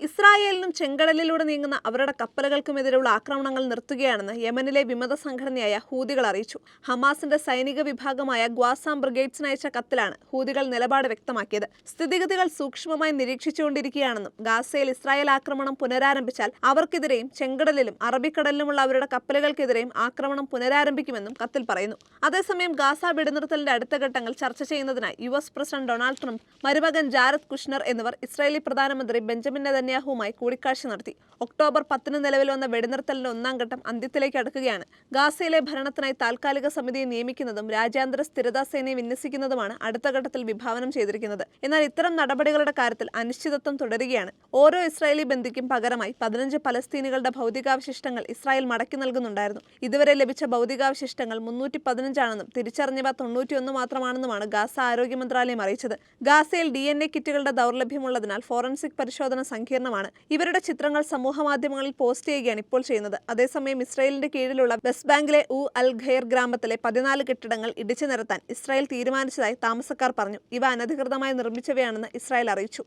ഇസ്രായേലിനും ചെങ്കടലിലൂടെ നീങ്ങുന്ന അവരുടെ കപ്പലുകൾക്കുമെതിരെയുള്ള ആക്രമണങ്ങൾ നിർത്തുകയാണെന്ന് യമനിലെ വിമത സംഘടനയായ ഹൂതികൾ അറിയിച്ചു. ഹമാസിന്റെ സൈനിക വിഭാഗമായ ഗ്വാസാം ബ്രിഗേഡ്സിന് അയച്ച കത്തിലാണ് ഹൂതികൾ നിലപാട് വ്യക്തമാക്കിയത്. സ്ഥിതിഗതികൾ സൂക്ഷ്മമായി നിരീക്ഷിച്ചുകൊണ്ടിരിക്കുകയാണെന്നും ഗാസയിൽ ഇസ്രായേൽ ആക്രമണം പുനരാരംഭിച്ചാൽ അവർക്കെതിരെയും ചെങ്കടലിലും അറബിക്കടലിലുമുള്ള അവരുടെ കപ്പലുകൾക്കെതിരെയും ആക്രമണം പുനരാരംഭിക്കുമെന്നും കത്തിൽ പറയുന്നു. അതേസമയം ഗാസ വെടിനിർത്തലിന്റെ അടുത്ത ഘട്ടങ്ങൾ ചർച്ച ചെയ്യുന്നതിനായി US പ്രസിഡന്റ് ഡൊണാൾഡ് ട്രംപ്, മരുമകൻ ജാരദ് കുഷ്നർ എന്നിവർ ഇസ്രായേലി പ്രധാനമന്ത്രി ബെഞ്ചമിൻ നെതന്യാഹുവുമായി കൂടിക്കാഴ്ച നടത്തി. ഒക്ടോബർ 10 നിലവിൽ വന്ന വെടിനിർത്തലിന്റെ ഒന്നാം ഘട്ടം അന്ത്യത്തിലേക്ക് അടുക്കുകയാണ്. ഗാസയിലെ ഭരണത്തിനായി താൽക്കാലിക സമിതിയെ നിയമിക്കുന്നതും രാജ്യാന്തര സ്ഥിരതാ സേനയെ വിന്യസിക്കുന്നതുമാണ് അടുത്ത ഘട്ടത്തിൽ വിഭാവനം ചെയ്തിരിക്കുന്നത്. എന്നാൽ ഇത്തരം നടപടികളുടെ കാര്യത്തിൽ അനിശ്ചിതത്വം തുടരുകയാണ്. ഓരോ ഇസ്രായേലി ബന്ദിക്കും പകരമായി 15 പലസ്തീനികളുടെ ഭൗതികാവശിഷ്ടങ്ങൾ ഇസ്രായേൽ മടക്കി നൽകുന്നുണ്ടായിരുന്നു. ഇതുവരെ ലഭിച്ച ഭൗതികാവശിഷ്ടങ്ങൾ 315 ആണെന്നും തിരിച്ചറിഞ്ഞവ 91 മാത്രമാണെന്നുമാണ് ഗാസ ആരോഗ്യ മന്ത്രാലയം അറിയിച്ചത്. ഗാസയിൽ DNA കിറ്റുകളുടെ ദൗർലഭ്യമുള്ളതിനാൽ ഫോറൻസിക് പരിശോധന സങ്കീർണമാണ്. ഇവരുടെ ചിത്രങ്ങൾ സമൂഹമാധ്യമങ്ങളിൽ പോസ്റ്റ് ചെയ്യുകയാണ് ഇപ്പോൾ ചെയ്യുന്നത്. അതേസമയം ഇസ്രായേലിന്റെ കീഴിലുള്ള വെസ്റ്റ് ബാങ്കിലെ അൽ ഖൈർ ഗ്രാമത്തിലെ 14 കെട്ടിടങ്ങൾ ഇടിച്ചു നിരത്താൻ ഇസ്രായേൽ തീരുമാനിച്ചതായി താമസക്കാർ പറഞ്ഞു. ഇവ അനധികൃതമായി നിർമ്മിച്ചവയാണെന്ന് ഇസ്രായേൽ അറിയിച്ചു.